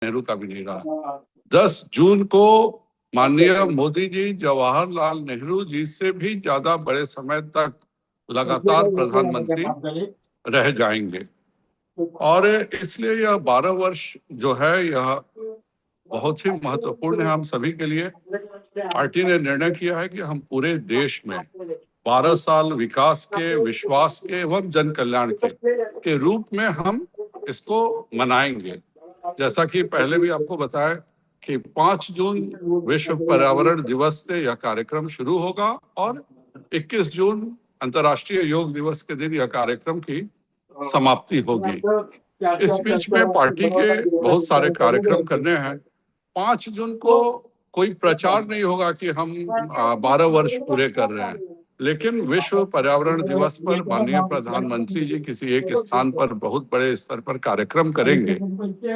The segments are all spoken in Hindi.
नेहरू का भी नहीं रहा। 10 जून को माननीय मोदी जी जवाहरलाल नेहरू जी से भी ज्यादा बड़े समय तक लगातार प्रधानमंत्री रह जाएंगे और इसलिए यह 12 वर्ष जो है यह बहुत ही महत्वपूर्ण है हम सभी के लिए। पार्टी ने निर्णय किया है कि हम पूरे देश में 12 साल विकास के, विश्वास के एवं जन कल्याण के रूप में हम इसको मनाएंगे। जैसा कि पहले भी आपको बताया कि 5 जून विश्व पर्यावरण दिवस से यह कार्यक्रम शुरू होगा और 21 जून अंतर्राष्ट्रीय योग दिवस के दिन यह कार्यक्रम की समाप्ति होगी। इस बीच में पार्टी के बहुत सारे कार्यक्रम करने हैं। 5 जून को कोई प्रचार नहीं होगा कि हम 12 वर्ष पूरे कर रहे हैं, लेकिन विश्व पर्यावरण दिवस पर माननीय प्रधानमंत्री जी किसी एक स्थान पर बहुत बड़े स्तर पर कार्यक्रम करेंगे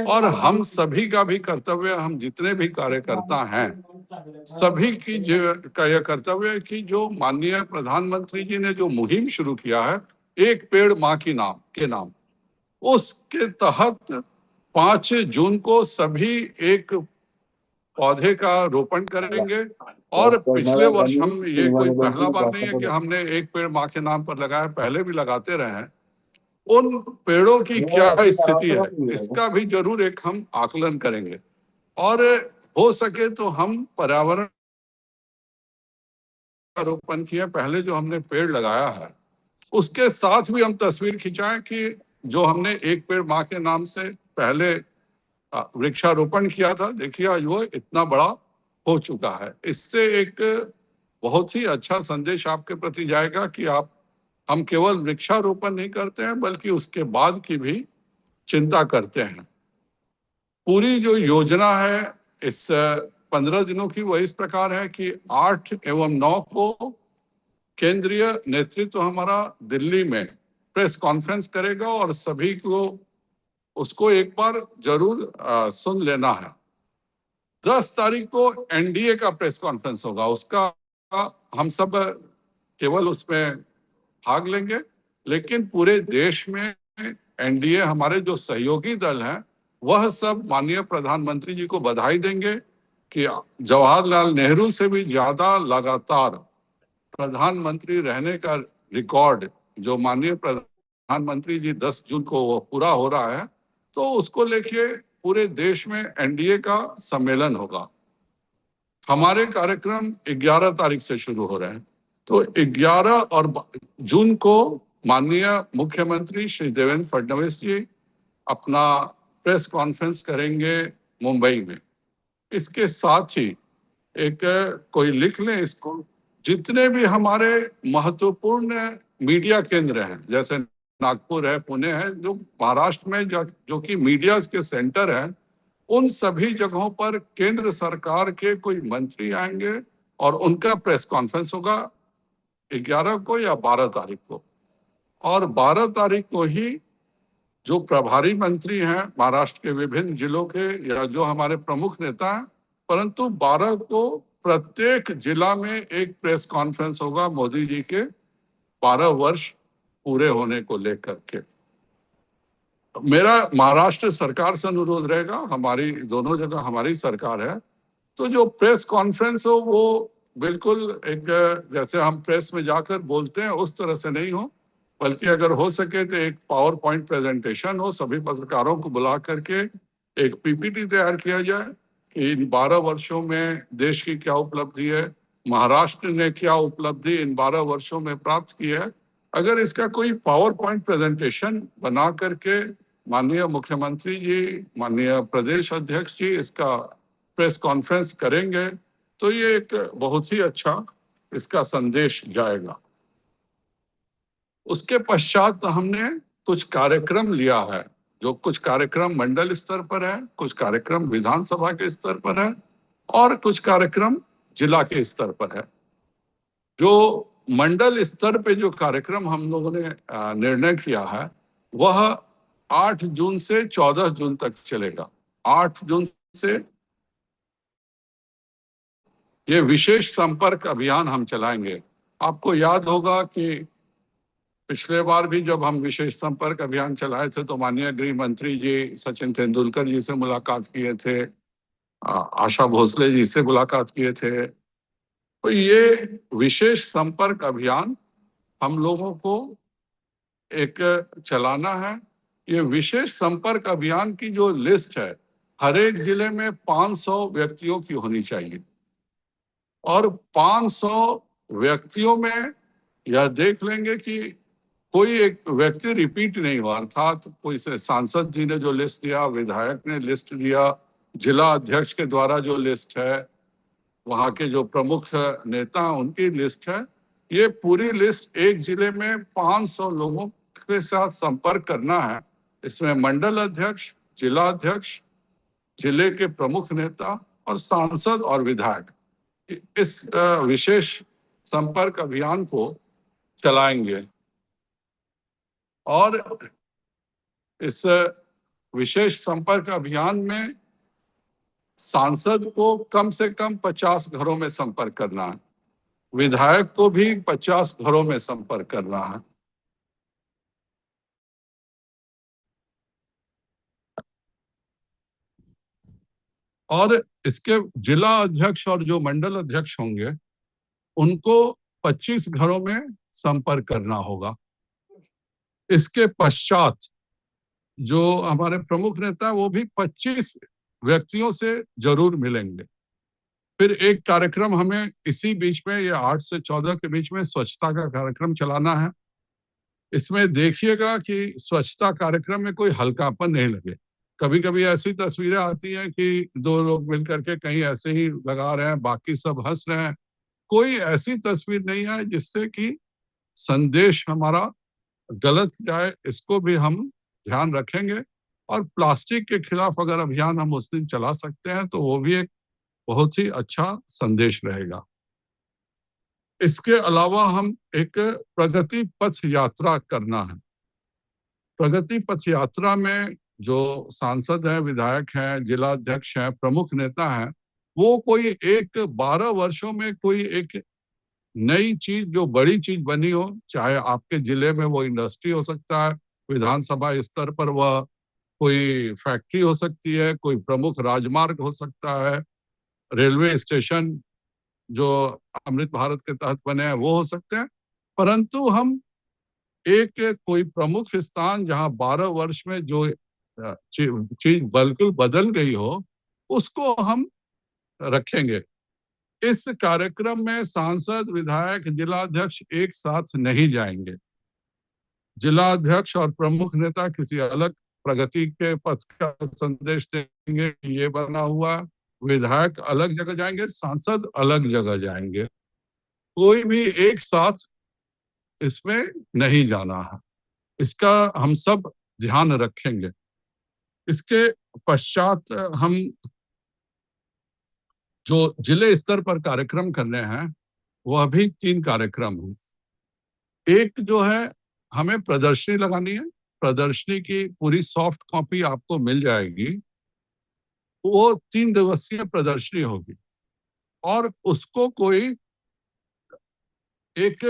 और हम सभी का भी कर्तव्य, हम जितने भी कार्यकर्ता हैं सभी की का यह कर्तव्य है कि जो माननीय प्रधानमंत्री जी ने जो मुहिम शुरू किया है, एक पेड़ माँ की नाम के नाम, उसके तहत 5 जून को सभी एक पौधे का रोपण करेंगे। और पिछले वर्ष हम ये कोई पहला बार नहीं है कि हमने एक पेड़ माँ के नाम पर लगाया, पहले भी लगाते रहे हैं। उन पेड़ों की क्या स्थिति है इसका भी जरूर एक हम आकलन करेंगे और हो सके तो हम पर्यावरण का रोपण किया, पहले जो हमने पेड़ लगाया है उसके साथ भी हम तस्वीर खिंचाएं कि जो हमने एक पेड़ माँ के नाम से पहले वृक्षारोपण किया था, देखिए आज वो इतना बड़ा हो चुका है। इससे एक बहुत ही अच्छा संदेश आपके प्रति जाएगा कि हम केवल वृक्षारोपण नहीं करते हैं बल्कि उसके बाद की भी चिंता करते हैं। पूरी जो योजना है इस 15 दिनों की वो इस प्रकार है कि 8 एवं 9 को केंद्रीय नेतृत्व हमारा दिल्ली में प्रेस कॉन्फ्रेंस करेगा और सभी को उसको एक बार जरूर सुन लेना है। 10 तारीख को एनडीए का प्रेस कॉन्फ्रेंस होगा, उसका हम सब केवल उसमें भाग लेंगे, लेकिन पूरे देश में एनडीए हमारे जो सहयोगी दल हैं वह सब माननीय प्रधानमंत्री जी को बधाई देंगे कि जवाहरलाल नेहरू से भी ज्यादा लगातार प्रधानमंत्री रहने का रिकॉर्ड जो माननीय प्रधानमंत्री जी 10 जून को वो पूरा हो रहा है, तो उसको लेके पूरे देश में एनडीए का सम्मेलन होगा। हमारे कार्यक्रम 11 तारीख से शुरू हो रहे हैं, तो 11 और जून को माननीय मुख्यमंत्री श्री देवेंद्र फडणवीस जी अपना प्रेस कॉन्फ्रेंस करेंगे मुंबई में। इसके साथ ही एक कोई लिख लें इसको, जितने भी हमारे महत्वपूर्ण मीडिया केंद्र हैं, जैसे नागपुर है, पुणे है, जो महाराष्ट्र में जो कि मीडिया के सेंटर हैं, उन सभी जगहों पर केंद्र सरकार के कोई मंत्री आएंगे और उनका प्रेस कॉन्फ्रेंस होगा 11 को या 12 तारीख को। और 12 तारीख को ही जो प्रभारी मंत्री हैं महाराष्ट्र के विभिन्न जिलों के या जो हमारे प्रमुख नेता हैं, परंतु 12 को प्रत्येक जिला में एक प्रेस कॉन्फ्रेंस होगा मोदी जी के 12 वर्ष पूरे होने को लेकर के। मेरा महाराष्ट्र सरकार से अनुरोध रहेगा, हमारी दोनों जगह हमारी सरकार है, तो जो प्रेस कॉन्फ्रेंस हो वो बिल्कुल एक जैसे हम प्रेस में जाकर बोलते हैं उस तरह से नहीं हो, बल्कि अगर हो सके तो एक पावर पॉइंट प्रेजेंटेशन हो, सभी पत्रकारों को बुला करके एक पीपीटी तैयार किया जाए कि इन 12 वर्षों में देश की क्या उपलब्धि है, महाराष्ट्र ने क्या उपलब्धि इन 12 वर्षों में प्राप्त की है। अगर इसका कोई पावर पॉइंट प्रेजेंटेशन बना करके माननीय मुख्यमंत्री जी, माननीय प्रदेश अध्यक्ष जी इसका प्रेस कॉन्फ्रेंस करेंगे तो ये एक बहुत ही अच्छा इसका संदेश जाएगा। उसके पश्चात हमने कुछ कार्यक्रम लिया है, जो कुछ कार्यक्रम मंडल स्तर पर है, कुछ कार्यक्रम विधानसभा के स्तर पर है और कुछ कार्यक्रम जिला के स्तर पर है। जो मंडल स्तर पे जो कार्यक्रम हम लोगों ने निर्णय किया है वह 8 जून से 14 जून तक चलेगा। 8 जून से ये विशेष संपर्क अभियान हम चलाएंगे। आपको याद होगा कि पिछले बार भी जब हम विशेष संपर्क अभियान चलाए थे तो माननीय गृह मंत्री जी सचिन तेंदुलकर जी से मुलाकात किए थे, आशा भोसले जी से मुलाकात किए थे। तो ये विशेष संपर्क अभियान हम लोगों को एक चलाना है। ये विशेष संपर्क अभियान की जो लिस्ट है, हर एक जिले में 500 व्यक्तियों की होनी चाहिए और 500 व्यक्तियों में यह देख लेंगे कि कोई एक व्यक्ति रिपीट नहीं हुआ, अर्थात कोई से सांसद जी ने जो लिस्ट दिया, विधायक ने लिस्ट दिया, जिला अध्यक्ष के द्वारा जो लिस्ट है, वहां के जो प्रमुख नेता उनकी लिस्ट है, ये पूरी लिस्ट एक जिले में 500 लोगों के साथ संपर्क करना है। इसमें मंडल अध्यक्ष, जिला अध्यक्ष, जिले के प्रमुख नेता और सांसद और विधायक इस विशेष संपर्क अभियान को चलाएंगे और इस विशेष संपर्क अभियान में सांसद को कम से कम 50 घरों में संपर्क करना है, विधायक को भी 50 घरों में संपर्क करना है। और इसके जिला अध्यक्ष और जो मंडल अध्यक्ष होंगे उनको 25 घरों में संपर्क करना होगा। इसके पश्चात जो हमारे प्रमुख नेता है वो भी 25 व्यक्तियों से जरूर मिलेंगे। फिर एक कार्यक्रम हमें इसी बीच में, ये 8 से 14 के बीच में स्वच्छता का कार्यक्रम चलाना है। इसमें देखिएगा कि स्वच्छता कार्यक्रम में कोई हल्कापन नहीं लगे। कभी कभी ऐसी तस्वीरें आती हैं कि 2 लोग मिलकर के कहीं ऐसे ही लगा रहे हैं, बाकी सब हंस रहे हैं। कोई ऐसी तस्वीर नहीं है जिससे कि संदेश हमारा गलत जाए, इसको भी हम ध्यान रखेंगे। और प्लास्टिक के खिलाफ अगर अभियान हम उस दिन चला सकते हैं तो वो भी एक बहुत ही अच्छा संदेश रहेगा। इसके अलावा हम एक प्रगति पथ यात्रा करना है। प्रगति पथ यात्रा में जो सांसद हैं, विधायक हैं, जिला अध्यक्ष हैं, प्रमुख नेता हैं, वो कोई एक 12 वर्षों में कोई एक नई चीज, जो बड़ी चीज बनी हो, चाहे आपके जिले में वो इंडस्ट्री हो सकता है, विधानसभा स्तर पर वह कोई फैक्ट्री हो सकती है, कोई प्रमुख राजमार्ग हो सकता है, रेलवे स्टेशन जो अमृत भारत के तहत बने हैं वो हो सकते हैं। परंतु हम एक कोई प्रमुख स्थान जहां 12 वर्ष में जो चीज बिल्कुल बदल गई हो, उसको हम रखेंगे। इस कार्यक्रम में सांसद, विधायक, जिला अध्यक्ष एक साथ नहीं जाएंगे। जिला अध्यक्ष और प्रमुख नेता किसी अलग प्रगति के पथ का संदेश देंगे, ये बना हुआ। विधायक अलग जगह जाएंगे, सांसद अलग जगह जाएंगे। कोई भी एक साथ इसमें नहीं जाना है, इसका हम सब ध्यान रखेंगे। इसके पश्चात हम जो जिले स्तर पर कार्यक्रम करने हैं वह भी 3 कार्यक्रम हैं। एक जो है, हमें प्रदर्शनी लगानी है। प्रदर्शनी की पूरी सॉफ्ट कॉपी आपको मिल जाएगी। वो 3 दिवसीय प्रदर्शनी होगी और उसको कोई एक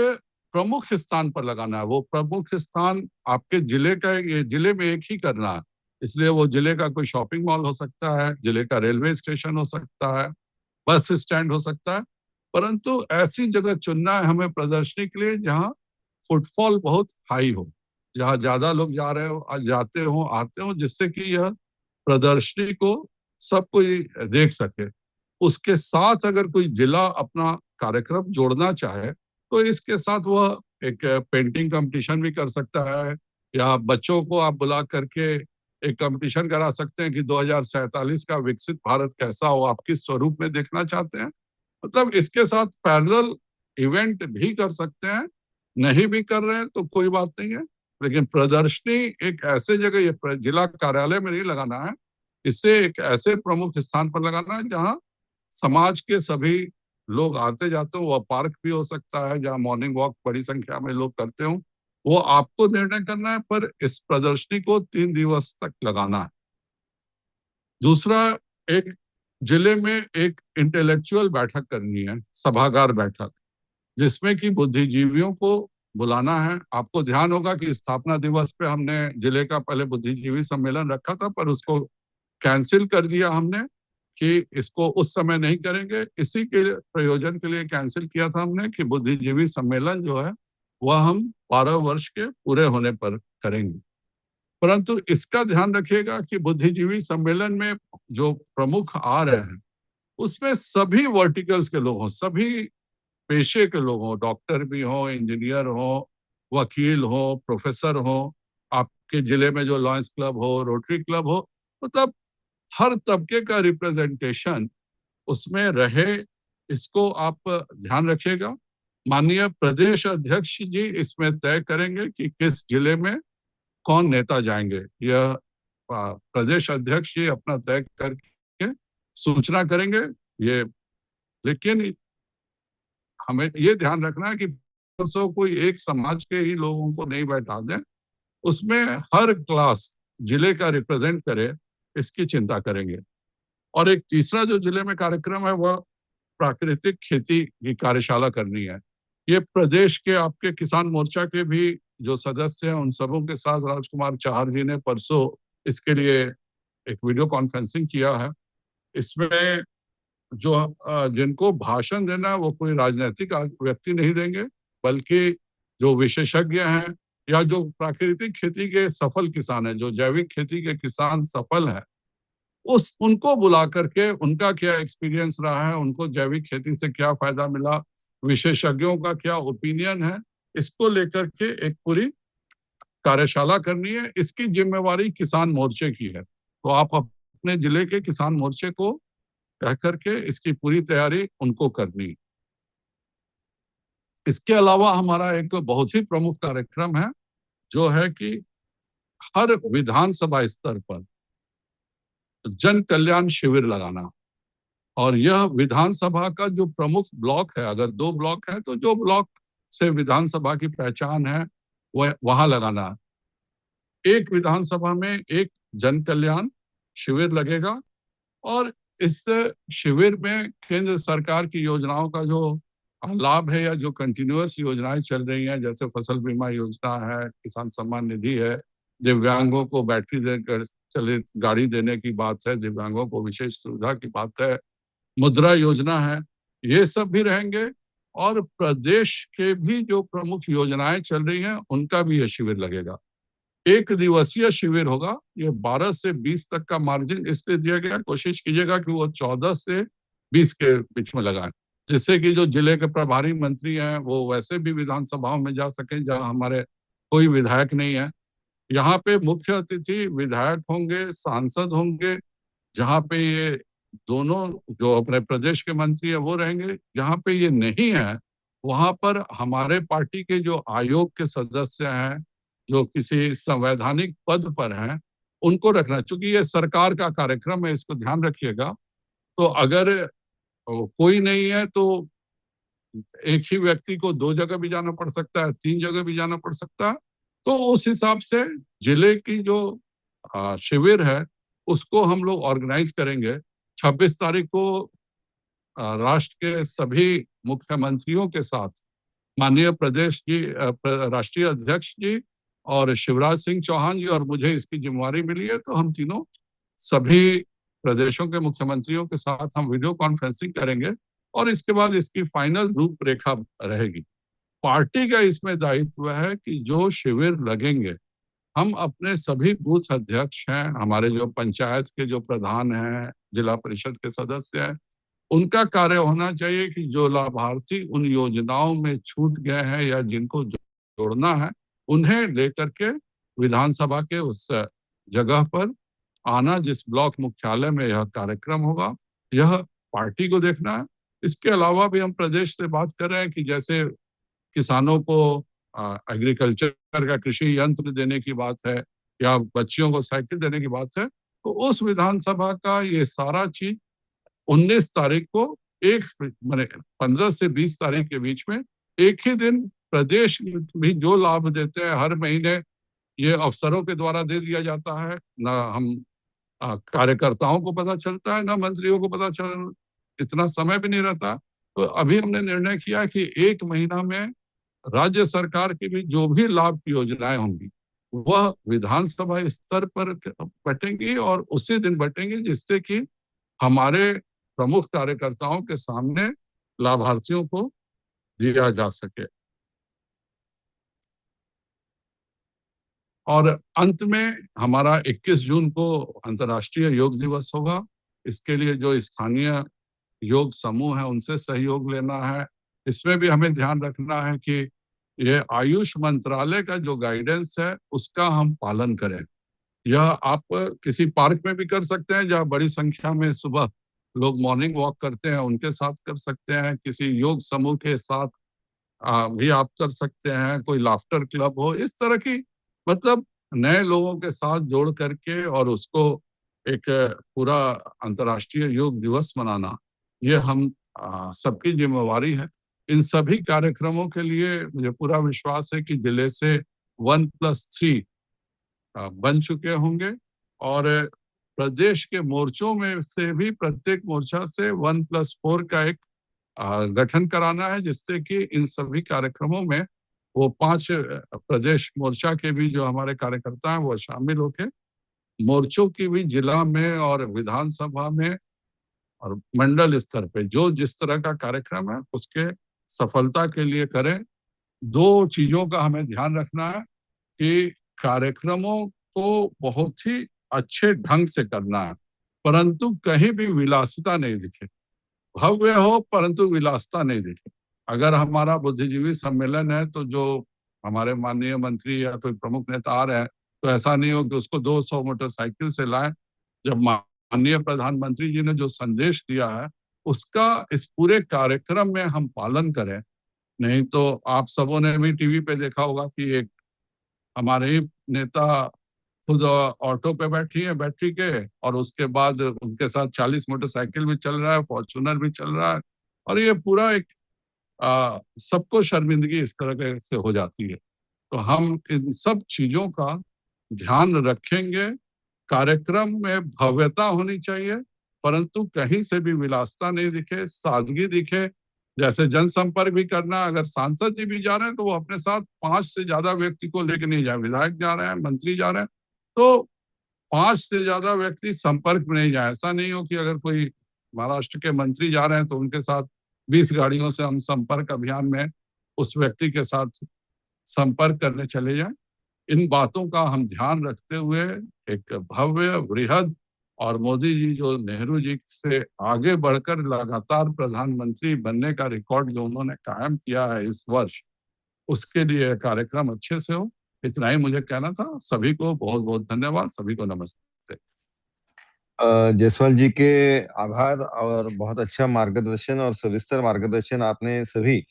प्रमुख स्थान पर लगाना है। वो प्रमुख स्थान आपके जिले का, ये जिले में एक ही करना है, इसलिए वो जिले का कोई शॉपिंग मॉल हो सकता है, जिले का रेलवे स्टेशन हो सकता है, बस स्टैंड हो सकता है। परंतु ऐसी जगह चुनना है हमें प्रदर्शनी के लिए जहां फुटफॉल बहुत हाई हो, जहां ज्यादा लोग जा रहे हो, जाते हो, आते हो, जिससे कि यह प्रदर्शनी को सब कोई देख सके। उसके साथ अगर कोई जिला अपना कार्यक्रम जोड़ना चाहे तो इसके साथ वह एक पेंटिंग कंपटीशन भी कर सकता है, या बच्चों को आप बुला करके एक कंपटीशन करा सकते हैं कि 2047 का विकसित भारत कैसा हो, आप किस स्वरूप में देखना चाहते हैं। मतलब इसके साथ पैरेलल इवेंट भी कर सकते हैं, नहीं भी कर रहे हैं तो कोई बात नहीं है। लेकिन प्रदर्शनी एक ऐसे जगह, ये जिला कार्यालय में नहीं लगाना है, इसे एक ऐसे प्रमुख स्थान पर लगाना है जहां समाज के सभी लोग आते जाते हो। वह पार्क भी हो सकता है जहां मॉर्निंग वॉक बड़ी संख्या में लोग करते हो, वो आपको निर्णय करना है, पर इस प्रदर्शनी को 3 दिवस तक लगाना है। दूसरा, एक जिले में एक इंटेलेक्चुअल बैठक करनी है, सभागार बैठक, जिसमें कि बुद्धिजीवियों को बुलाना है। आपको ध्यान होगा कि स्थापना दिवस पे हमने जिले का पहले बुद्धिजीवी सम्मेलन रखा था, पर उसको कैंसिल कर दिया हमने कि इसको उस समय नहीं करेंगे। इसी के प्रयोजन के लिए कैंसिल किया था हमने कि बुद्धिजीवी सम्मेलन जो है वह हम 12 वर्ष के पूरे होने पर करेंगे। परंतु इसका ध्यान रखिएगा कि बुद्धिजीवी सम्मेलन में जो प्रमुख आ रहे हैं उसमें सभी वर्टिकल्स के लोग हों, सभी पेशे के लोग हों, डॉक्टर भी हों, इंजीनियर हों, वकील हों, प्रोफेसर हों, आपके जिले में जो लॉयंस क्लब हो, रोटरी क्लब हो, मतलब हर तबके का रिप्रेजेंटेशन उसमें रहे, इसको आप ध्यान रखिएगा। माननीय प्रदेश अध्यक्ष जी इसमें तय करेंगे कि किस जिले में कौन नेता जाएंगे। यह प्रदेश अध्यक्ष जी अपना तय करके सूचना करेंगे। ये लेकिन हमें ये ध्यान रखना है कि कोई एक समाज के ही लोगों को नहीं बैठा दें, उसमें हर क्लास जिले का रिप्रेजेंट करे, इसकी चिंता करेंगे। और एक तीसरा जो जिले में कार्यक्रम है वह प्राकृतिक खेती की कार्यशाला करनी है। ये प्रदेश के आपके किसान मोर्चा के भी जो सदस्य हैं उन सबों के साथ राजकुमार चाहर जी ने परसों इसके लिए एक वीडियो कॉन्फ्रेंसिंग किया है। इसमें जो जिनको भाषण देना है वो कोई राजनीतिक व्यक्ति नहीं देंगे, बल्कि जो विशेषज्ञ हैं या जो प्राकृतिक खेती के सफल किसान हैं, जो जैविक खेती के किसान सफल हैं, उस उनको बुला करके उनका क्या एक्सपीरियंस रहा है, उनको जैविक खेती से क्या फायदा मिला, विशेषज्ञों का क्या ओपिनियन है, इसको लेकर के एक पूरी कार्यशाला करनी है। इसकी जिम्मेवारी किसान मोर्चे की है। तो आप अपने जिले के किसान मोर्चे को कह करके इसकी पूरी तैयारी उनको करनी। इसके अलावा हमारा एक बहुत ही प्रमुख कार्यक्रम है जो है कि हर विधानसभा स्तर पर जन कल्याण शिविर लगाना। और यह विधानसभा का जो प्रमुख ब्लॉक है, अगर 2 ब्लॉक है तो जो ब्लॉक से विधानसभा की पहचान है वह वहां लगाना। एक विधानसभा में एक जन कल्याण शिविर लगेगा और इस शिविर में केंद्र सरकार की योजनाओं का जो लाभ है या जो कंटिन्यूअस योजनाएं चल रही हैं, जैसे फसल बीमा योजना है, किसान सम्मान निधि है, दिव्यांगों को बैटरी देकर चलित गाड़ी देने की बात है, दिव्यांगों को विशेष सुविधा की बात है, मुद्रा योजना है, ये सब भी रहेंगे। और प्रदेश के भी जो प्रमुख योजनाएं चल रही हैं उनका भी ये शिविर लगेगा। 1 दिवसीय शिविर होगा। ये 12 से 20 तक का मार्जिन इसलिए दिया गया, कोशिश कीजिएगा कि वो 14 से 20 के बीच में लगाएं, जिससे कि जो जिले के प्रभारी मंत्री हैं वो वैसे भी विधानसभाओं में जा सकें जहां हमारे कोई विधायक नहीं है। यहाँ पे मुख्य अतिथि विधायक होंगे, सांसद होंगे, जहाँ पे ये दोनों जो अपने प्रदेश के मंत्री है वो रहेंगे। जहाँ पे ये नहीं है वहां पर हमारे पार्टी के जो आयोग के सदस्य हैं, जो किसी संवैधानिक पद पर हैं, उनको रखना। चूंकि ये सरकार का कार्यक्रम है, इसको ध्यान रखिएगा। तो अगर कोई नहीं है तो एक ही व्यक्ति को 2 जगह भी जाना पड़ सकता है, 3 जगह भी जाना पड़ सकता है। तो उस हिसाब से जिले की जो शिविर है उसको हम लोग ऑर्गेनाइज करेंगे। 26 तारीख को राष्ट्र के सभी मुख्यमंत्रियों के साथ माननीय प्रदेश जी राष्ट्रीय अध्यक्ष जी और शिवराज सिंह चौहान जी, और मुझे इसकी जिम्मेवारी मिली है, तो हम तीनों सभी प्रदेशों के मुख्यमंत्रियों के साथ हम वीडियो कॉन्फ्रेंसिंग करेंगे और इसके बाद इसकी फाइनल रूपरेखा रहेगी। पार्टी का इसमें दायित्व है कि जो शिविर लगेंगे, हम अपने सभी बूथ अध्यक्ष हैं, हमारे जो पंचायत के जो प्रधान हैं, जिला परिषद के सदस्य हैं, उनका कार्य होना चाहिए कि जो लाभार्थी उन योजनाओं में छूट गए हैं या जिनको जोड़ना है, उन्हें लेकर के विधानसभा के उस जगह पर आना, जिस ब्लॉक मुख्यालय में यह कार्यक्रम होगा। यह पार्टी को देखना है। इसके अलावा भी हम प्रदेश से बात कर रहे हैं कि जैसे किसानों को एग्रीकल्चर का कृषि यंत्र देने की बात है या बच्चियों को साइकिल देने की बात है, तो उस विधानसभा का ये सारा चीज 19 तारीख को एक मैंने 15 से 20 तारीख के बीच में एक ही दिन प्रदेश भी जो लाभ देते हैं हर महीने ये अफसरों के द्वारा दे दिया जाता है। ना हम कार्यकर्ताओं को पता चलता है, ना मंत्रियों को पता इतना समय भी नहीं रहता। तो अभी हमने निर्णय किया कि 1 महीना में राज्य सरकार की भी जो भी लाभ की योजनाएं होंगी वह विधानसभा स्तर पर बटेंगी और उसी दिन बटेंगी, जिससे कि हमारे प्रमुख कार्यकर्ताओं के सामने लाभार्थियों को दिया जा सके। और अंत में हमारा 21 जून को अंतर्राष्ट्रीय योग दिवस होगा। इसके लिए जो स्थानीय योग समूह है उनसे सहयोग लेना है। इसमें भी हमें ध्यान रखना है कि ये आयुष मंत्रालय का जो गाइडेंस है उसका हम पालन करें। यह आप किसी पार्क में भी कर सकते हैं जहाँ बड़ी संख्या में सुबह लोग मॉर्निंग वॉक करते हैं, उनके साथ कर सकते हैं। किसी योग समूह के साथ भी आप कर सकते हैं। कोई लाफ्टर क्लब हो, इस तरह की मतलब नए लोगों के साथ जोड़ करके और उसको एक पूरा अंतर्राष्ट्रीय योग दिवस मनाना, ये हम सबकी जिम्मेवारी है। इन सभी कार्यक्रमों के लिए मुझे पूरा विश्वास है कि जिले से 1+3 बन चुके होंगे और प्रदेश के मोर्चों में से भी प्रत्येक मोर्चा से 1+4 का एक गठन कराना है, जिससे कि इन सभी कार्यक्रमों में वो 5 प्रदेश मोर्चा के भी जो हमारे कार्यकर्ता हैं वो शामिल होके मोर्चों की भी जिला में और विधानसभा में और मंडल स्तर पे जो जिस तरह का कार्यक्रम है उसके सफलता के लिए करें। 2 चीजों का हमें ध्यान रखना है कि कार्यक्रमों को बहुत ही अच्छे ढंग से करना है, परंतु कहीं भी विलासिता नहीं दिखे। भव्य हो परंतु विलासिता नहीं दिखे। अगर हमारा बुद्धिजीवी सम्मेलन है तो जो हमारे माननीय मंत्री या कोई प्रमुख नेता आ रहे हैं तो ऐसा नहीं हो कि उसको 200 मोटरसाइकिल से लाएं। जब माननीय प्रधानमंत्री जी ने जो संदेश दिया है उसका इस पूरे कार्यक्रम में हम पालन करें। नहीं तो आप सबों ने भी टीवी पे देखा होगा कि एक हमारे ही नेता खुद ऑटो पे बैठी है बैटरी के और उसके बाद उनके साथ 40 मोटरसाइकिल भी चल रहा है, फॉर्च्यूनर भी चल रहा है और ये पूरा एक सबको शर्मिंदगी इस तरह से हो जाती है। तो हम इन सब चीजों का ध्यान रखेंगे। कार्यक्रम में भव्यता होनी चाहिए परंतु कहीं से भी विलासिता नहीं दिखे, सादगी दिखे। जैसे जनसंपर्क भी करना, अगर सांसद जी भी जा रहे हैं तो वो अपने साथ 5 से ज्यादा व्यक्ति को लेकर नहीं जाए। विधायक जा रहे हैं, मंत्री जा रहे हैं तो 5 से ज्यादा व्यक्ति संपर्क में नहीं जाए। ऐसा नहीं हो कि अगर कोई महाराष्ट्र के मंत्री जा रहे हैं तो उनके साथ 20 गाड़ियों से हम संपर्क अभियान में उस व्यक्ति के साथ संपर्क करने चले जाएं। इन बातों का हम ध्यान रखते हुए एक भव्य वृहद और मोदी जी जो नेहरू जी से आगे बढ़कर लगातार प्रधानमंत्री बनने का रिकॉर्ड जो उन्होंने कायम किया है इस वर्ष, उसके लिए कार्यक्रम अच्छे से हो। इतना ही मुझे कहना था। सभी को बहुत बहुत धन्यवाद। सभी को नमस्ते। जायसवाल जी के आभार और बहुत अच्छा मार्गदर्शन और सविस्तर मार्गदर्शन आपने सभी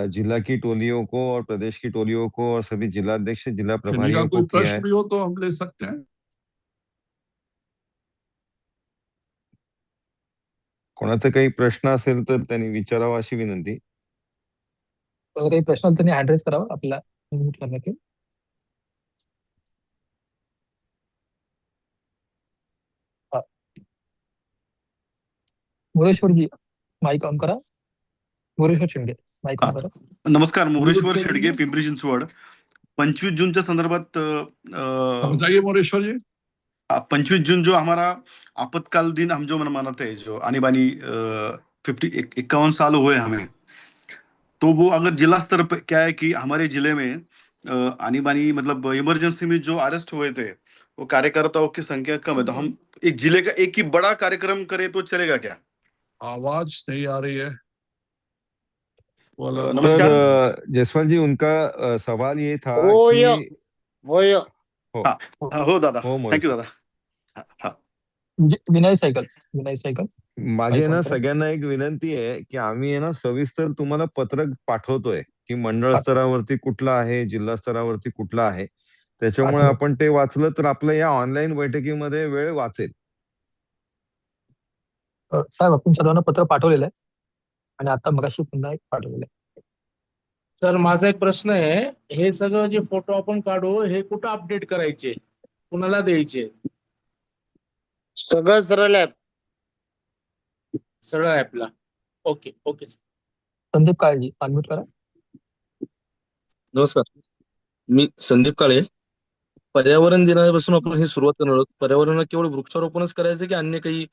जिला की टोलियों को और प्रदेश की टोलियों को और सभी जिलाध्यक्ष जिला प्रभारियों को कोई किया प्रश्न है। भी हो तो हम ले सकते हैं। कोणाचा काही प्रश्न असेल तर त्यांनी विचारावा अशी विनंती। काही प्रश्न त्यांनी हँड रेज करावा आपल्याला अनम्यूट करने के। मोरेश्वर जी माइक ऑन करा। मोरेश्वर शिंदे माइक ऑन करा। नमस्कार, मोरेश्वर शेडगे, पिंपरी चिंचवड। 25 जूनच्या संदर्भात बताइए मोरेश्वर जी। 25 जून जो हमारा आपातकाल दिन हम जो मनाते हैं, जो आनी बानी 51 साल हुए हमें, तो वो अगर जिला स्तर पे क्या है कि हमारे जिले में आनी बानी मतलब इमरजेंसी में जो अरेस्ट हुए थे वो कार्यकर्ताओं की संख्या कम है, तो हम एक जिले का एक ही बड़ा कार्यक्रम करें तो चलेगा क्या? आवाज नहीं आ रही है। नमस्कार। जायसवाल जी उनका सवाल ये था कि हो दादा, थँक्यू दादा। विनय सायकल माझी ना सगळ्यांना एक विनंती आहे की आम्ही ना सविस्तर तुम्हाला पत्रक पाठवतोय की मंडळ स्तरावरती कुठला आहे, जिल्हा स्तरावरती कुठला आहे, त्याच्यामुळे आपण ते वाचलं तर आपलं या ऑनलाईन बैठकीमध्ये वेळ वाचेल। साहेब आपण सर्वांना पत्र पाठवलेलं आहे आणि आता मगाशी पुन्हा एक पाठवलेलं आहे। सर माझा एक प्रश्न आहे, हे सगळं जे फोटो आपण काढू हे कुठं अपडेट करायचे, कुणाला द्यायचे? सगळं सरळ ऍपला। Okay okay. संदीप काळजी अनम्यूट करा। नमस्कार. मी संदीप काळे. पर्यावरण दिनापासून आपण हे सुरुवात करणार आहोत. पर्यावरणाला केवळ वृक्षारोपणच करायचं की अन्य काही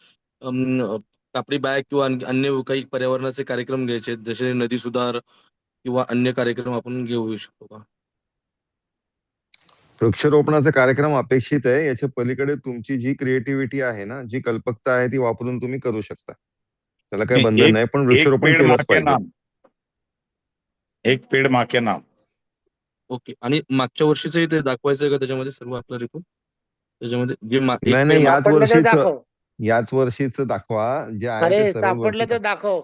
कापडी बॅग किंवा अन्य काही पर्यावरणाचे कार्यक्रम घ्यायचे, जसे नदी सुधार किंवा अन्य कार्यक्रम आपण घेऊ शकतो का? वृक्षारोपणाचा कार्यक्रम अपेक्षित आहे. याच्या पलीकडे तुमची जी क्रिएटिव्हिटी आहे ना, जी कल्पकता आहे ती वापरून तुम्ही करू शकता. त्याला काही नहीं, बंधन एक नाही, पण एक वृक्षारोपण पेड़ माँ केलंच के पाहिजे. नाम, एक पेड़ माँ के नाम. ओके. आणि मागच्या वर्षीचंही ते दाखवायचं का त्याच्यामध्ये सर्व आपला रिपोर्ट? त्याच्यामध्ये जे एक नाही पेड याच सापडलं तर वर्षीच दाखव. याच वर्षीच दाखवा. जे आहे अरे ते सरळ सापडलं वरती तर दाखव.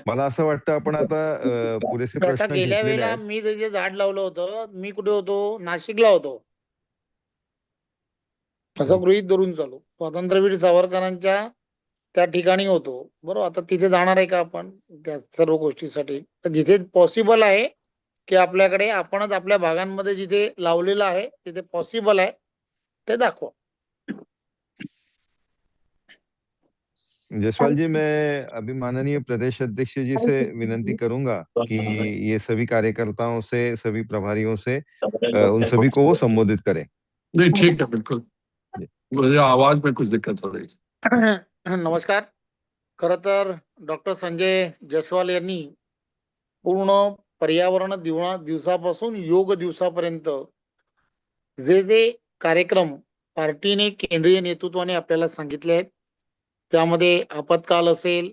मला असं वाटतं आपण आता पुरेसे आता प्रश्न गेल्या घेतलेले वेळेला आहेत. मी जे झाड लावलं होतं, मी कुठे होतो? नाशिकला होतो. असं गृहीत धरून चालू. स्वातंत्र्यवीर सावरकरांच्या त्या ठिकाणी होतो. बरोबर. आता तिथे जाणार आहे का आपण त्या सर्व गोष्टीसाठी? तर जिथे पॉसिबल आहे की आपल्याकडे आपणच आपल्या भागांमध्ये जिथे लावलेलं आहे तिथे पॉसिबल आहे ते दाखवा. जसवाल जी, मैं अभी माननीय प्रदेश अध्यक्ष जी से विनंती करूंगा कि ये सभी कार्यकर्ताओं से, सभी प्रभारियों से उन सभी को वो संबोधित करें. नहीं ठीक है, बिल्कुल. मुझे आवाज में कुछ दिक्कत हो रही थी. नमस्कार. खर तर डॉक्टर संजय जयस्वाल यांनी पूर्ण पर्यावरण दिवसापासून योग दिवसापर्यंत जे कार्यक्रम पार्टीने केंद्रीय नेतृत्वाने आपल्याला सांगितले आहेत, त्यामध्ये आपत्काल असेल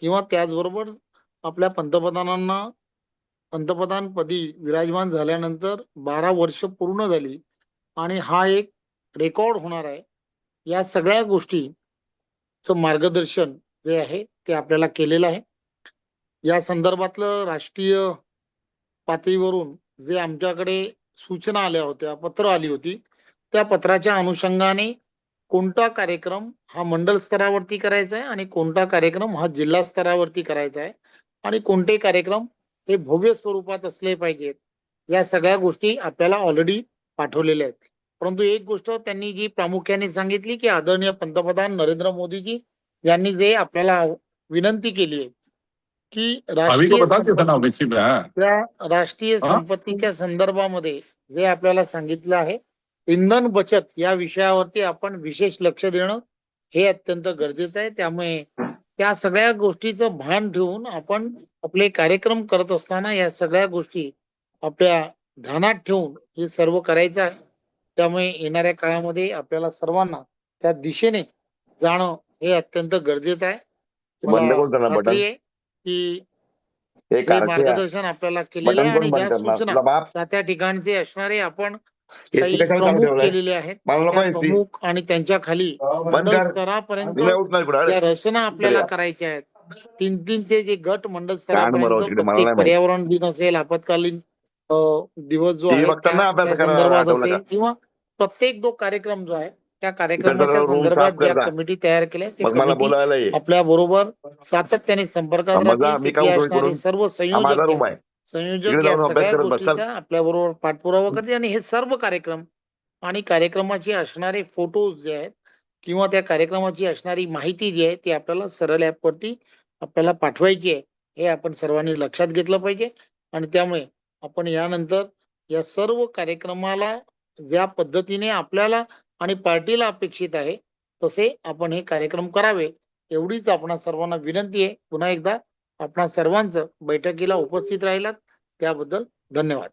किंवा त्याचबरोबर आपल्या पंतप्रधानांना पंतप्रधानपदी विराजमान झाल्यानंतर 12 वर्ष पूर्ण झाली आणि हा एक रेकॉर्ड होणार आहे. या सगळ्या गोष्टीचं मार्गदर्शन जे आहे ते आपल्याला केलेलं आहे. या संदर्भातलं राष्ट्रीय पातळीवरून जे आमच्याकडे सूचना आल्या होत्या, पत्र आली होती, त्या पत्राच्या अनुषंगाने कोणता कार्यक्रम हा मंडल स्तरावरती करायचा आहे आणि कोणता कार्यक्रम हा जिल्हा स्तरावरती करायचा आहे आणि कोणते कार्यक्रम हे भव्य स्वरूपात असले पाहिजेत, या सगळ्या गोष्टी आपल्याला ऑलरेडी पाठवलेल्या आहेत. परंतु एक गोष्ट त्यांनी जी प्रामुख्याने सांगितली की आदरणीय पंतप्रधान नरेंद्र मोदीजी यांनी जे आपल्याला विनंती केली आहे की भाभी को बता दिया था ना ओबीसी में. त्या राष्ट्रीय हा? संपत्तीच्या संदर्भामध्ये जे आपल्याला सांगितलं आहे, इंधन बचत या विषयावरती आपण विशेष लक्ष देणं हे अत्यंत गरजेचं आहे. त्यामुळे त्या सगळ्या गोष्टीचं भान ठेवून आपण आपले कार्यक्रम करत असताना या सगळ्या गोष्टी आपल्या ध्यानात ठेवून हे सर्व करायचं आहे. त्यामुळे येणाऱ्या काळामध्ये आपल्याला सर्वांना त्या दिशेने जाणं हे अत्यंत गरजेचं आहे. मला खात्री आहे की हे मार्गदर्शन आपल्याला केलेलं आहे आणि ज्या सूचना त्या ठिकाणचे असणारे आपण काही प्रमुख केलेले आहेत, त्या प्रमुख आणि त्यांच्या खाली मंडल स्तरापर्यंत ज्या रचना आपल्याला करायच्या आहेत, 3-3चे जे गट मंडल स्तरापर्यंत प्रत्येक पर्यावरण दिन असेल, आपत्कालीन दिवस जो आहे त्या संदर्भात असेल किंवा प्रत्येक जो कार्यक्रम जो आहे त्या कार्यक्रमाच्या संदर्भात ज्या कमिटी तयार केल्या त्या कमिटी आपल्या बरोबर सातत्याने संपर्कात राहतील. तिथे असणारे सर्व संयोजक या सगळ्या गोष्टीचा आपल्या बरोबर पाठपुरावा करते आणि हे सर्व कार्यक्रम आणि कार्यक्रमाचे असणारे फोटोज जे आहेत किंवा त्या कार्यक्रमाची असणारी माहिती जी आहे ती आपल्याला सरळ ऍप वरती आपल्याला पाठवायची आहे. हे आपण सर्वांनी लक्षात घेतलं पाहिजे आणि त्यामुळे आपण यानंतर या सर्व कार्यक्रमाला ज्या पद्धतीने आपल्याला आणि पार्टीला अपेक्षित आहे तसे आपण हे कार्यक्रम करावे, एवढीच आपणा सर्वांना विनंती आहे. पुन्हा एकदा आपणा सर्वांचं बैठकीला उपस्थित राहिलात त्याबद्दल धन्यवाद.